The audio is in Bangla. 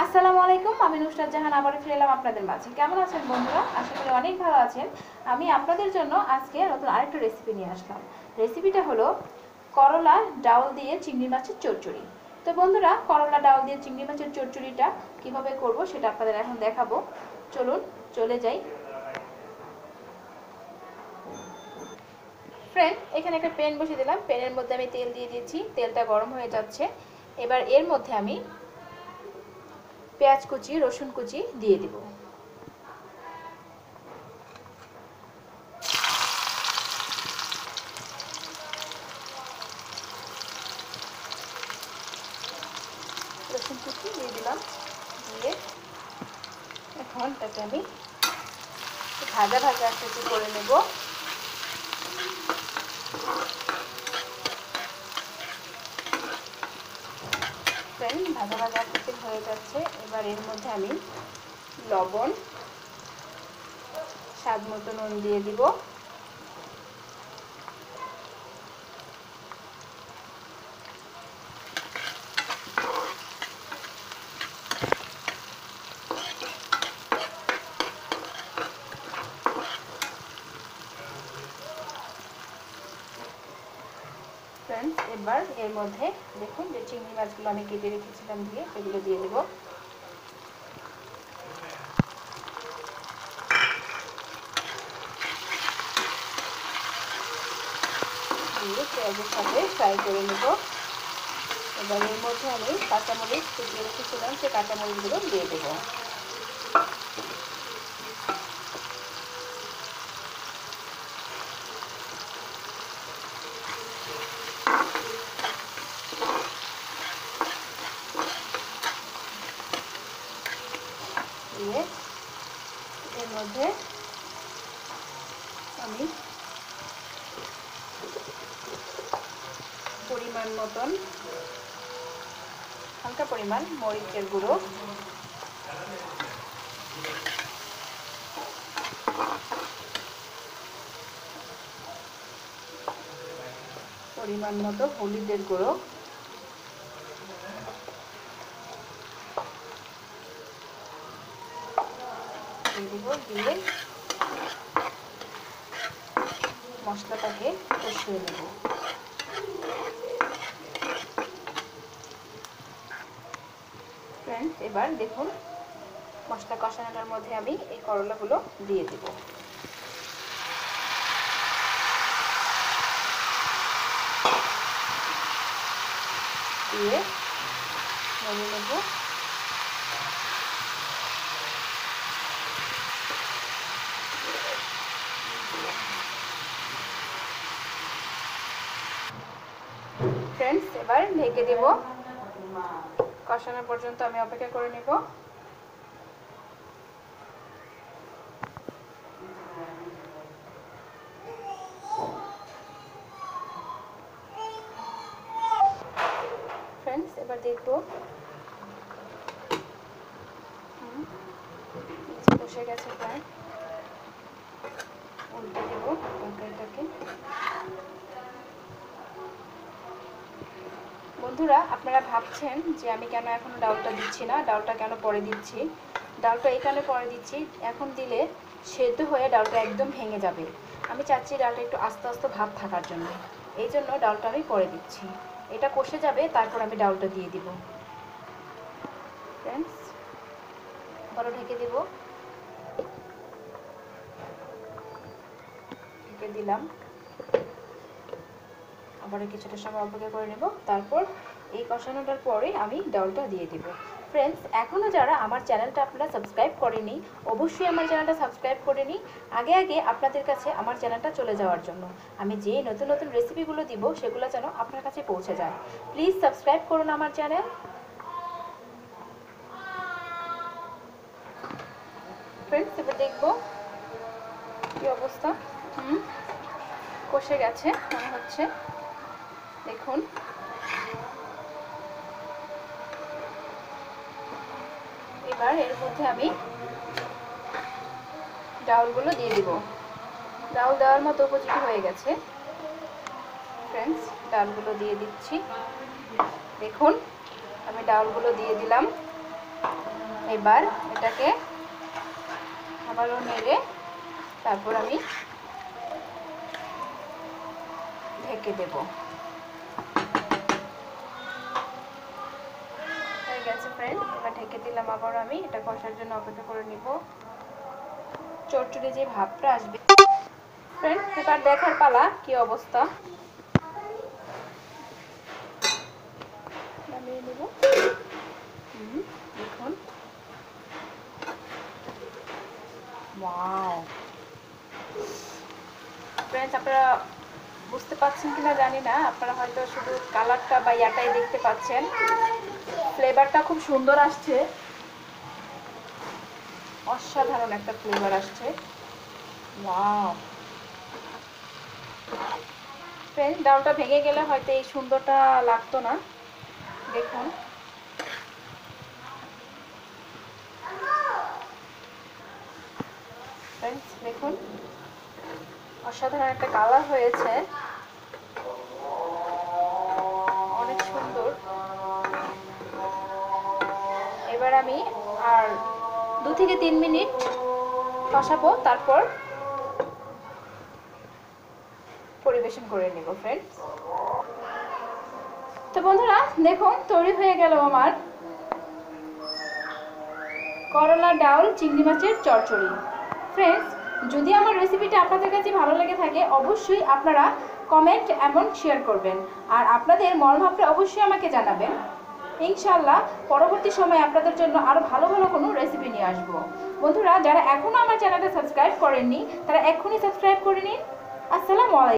আসসালামু আলাইকুম, আমি নুসরাত জাহান আবারও ফিরে এলাম আপনাদের মাঝে। কেমন আছেন বন্ধুরা? আশা করি অনেক ভালো আছেন। আমি আপনাদের জন্য আজকে নতুন আরেকটা রেসিপি নিয়ে আসলাম। রেসিপিটা হলো করলা ডাউল দিয়ে চিংড়ি মাছের চচ্চড়ি। তো বন্ধুরা, করলা ডাউল দিয়ে চিংড়ি মাছের চচ্চড়িটা কিভাবে করব সেটা আপনাদের এখন দেখাবো। চলুন চলে যাই। ফ্রেন্ড, এখানে একটা প্যান বসিয়ে দিলাম। প্যানের মধ্যে আমি তেল দিয়ে দিয়েছি, তেলটা গরম হয়ে যাচ্ছে। এবার এর মধ্যে আমি পেঁয়াজ কুচি, রসুন কুচি দিয়ে দিব। রসুন কুচি দিয়ে দিলাম, দিয়ে এখন এটাকে আমি ভাজা ভাজা একটু করে নেব। ফ্রেন্ড, ভাজা ভাজা একটু হয়ে যাচ্ছে। এবার এর মধ্যে আমি লবণ, স্বাদ মতো নুন দিয়ে দিব। ফ্রেন্ডস, এবার এর মধ্যে দেখুন যে চিংড়ি মাছগুলো আমি কেটে রেখেছিলাম দিয়ে সেগুলো দিয়ে দেবো। দিয়ে পেঁয়াজের সাথে ফ্রাই করে নেব। এবার এর মধ্যে আমি কাঁচামরিচ কুচিয়ে রেখেছিলাম, সেই কাঁচামরিচগুলো দিয়ে দেবো। দিয়ে এর মধ্যে আমি পরিমাণ মতন হালকা পরিমাণ মরিচের গুঁড়ো, পরিমাণ মতো হলুদের গুঁড়ো, দিয়ে দিব। দিয়ে মশলাটাকে কষিয়ে নেব। ফ্রেন্ডস, এবার দেখুন মশলা কষানোটার মধ্যে আমি এই করলাগুলো দিয়ে দেব। দিয়ে নেড়ে নেব। ফ্রেন্ডস, এবার ঢেকে দেব। কষানো পর্যন্ত আমি অপেক্ষা করে নেব। ফ্রেন্ডস, এবার দেখব কষে গেছে প্রায়। উল্টে দেব তরকারিটাকে। বন্ধুরা, আপনারা ভাবছেন যে আমি কেন এখনো ডাউলটা দিচ্ছি না, ডাউলটা কেন পরে দিচ্ছি। ডাউলটা এই কারণে পরে দিচ্ছি, এখন দিলে সেদ্ধ হয়ে ডাউলটা একদম ভেঙে যাবে। আমি চাচ্ছি ডাউলটা একটু আস্তে আস্তে ভাব থাকার জন্য, এই জন্য ডাউলটা আমি পরে দিচ্ছি। এটা কষে যাবে, তারপর আমি ডাউলটা দিয়ে দিব। ফ্রেন্ডস, আবারও ঢেকে দেব। ঢেকে দিলাম। আবারও কিছুটা সময় অপেক্ষা করে নেব। তারপর এই কষানোটার পরে আমি ডাউলটা দিয়ে দিব। ফ্রেন্ডস, এখনও যারা আমার চ্যানেলটা আপনারা সাবস্ক্রাইব করেনি, অবশ্যই আমার চ্যানেলটা সাবস্ক্রাইব করে নিই, আগে আগে আপনাদের কাছে আমার চ্যানেলটা চলে যাওয়ার জন্য। আমি যে নতুন নতুন রেসিপিগুলো দিব সেগুলো যেন আপনার কাছে পৌঁছে যায়। প্লিজ সাবস্ক্রাইব করুন আমার চ্যানেল। ফ্রেন্ডস, এবার দেখব কি অবস্থা। কষে গেছে মনে হচ্ছে, দেখুন। এবার এর মধ্যে আমি ডাউলগুলো দিয়ে দিব। ডাউল দেওয়ার মতো উপযোগী হয়ে গেছে। ফ্রেন্ডস, ডালগুলো দিয়ে দিচ্ছি। দেখুন আমি ডালগুলো দিয়ে দিলাম। এবার এটাকে আবারও নেড়ে তারপর আমি ঢেকে দেব। হয়ে গেছে ফ্রেন্ড, এবার ঢেকে দিলাম। আবার আমি এটা কষার জন্য অপেক্ষা করে নিব। চচ্চড়ি যে ভাবটা আসবে ফ্রেন্ড, এবার দেখার পালা কি অবস্থা। নামিয়ে নেব। দেখুন, ওয়াও ফ্রেন্ডস, আপনারা বুঝতে পারছেন কিনা জানি না, আপনারা হয়তো শুধু কালারটা বা ইয়াটাই দেখতে পাচ্ছেন, ফ্লেভারটা খুব সুন্দর আসছে, অসাধারণ একটা ফ্লেভার আসছে। ওয়াও ফ্রেন্ড, ডালটা ভেঙে গেলে হয়তো এই সুন্দরটা লাগতো না। দেখুন, ফ্রেন্ডস দেখুন, অসাধারণ একটা কালার হয়েছে, অনেক সুন্দর। এবার আমি আর 2 থেকে 3 মিনিট কষাবো, তারপর পরিবেশন করে নেব ফ্রেন্ডস। তো বন্ধুরা দেখুন, তৈরি হয়ে গেল আমার করলা ডাউল চিংড়ি মাছের চচ্চড়ি। ফ্রেন্ডস, যদি আমার রেসিপিটা আপনাদের কাছে ভালো লেগে থাকে অবশ্যই আপনারা কমেন্ট এবং শেয়ার করবেন, আর আপনাদের মনোভাবটা অবশ্যই আমাকে জানাবেন। ইনশাআল্লাহ পরবর্তী সময়ে আপনাদের জন্য আরও ভালো ভালো কোনো রেসিপি নিয়ে আসবো। বন্ধুরা, যারা এখনও আমার চ্যানেলটা সাবস্ক্রাইব করেননি তারা এক্ষুনি সাবস্ক্রাইব করে নিন। আসসালামু আলাইকুম।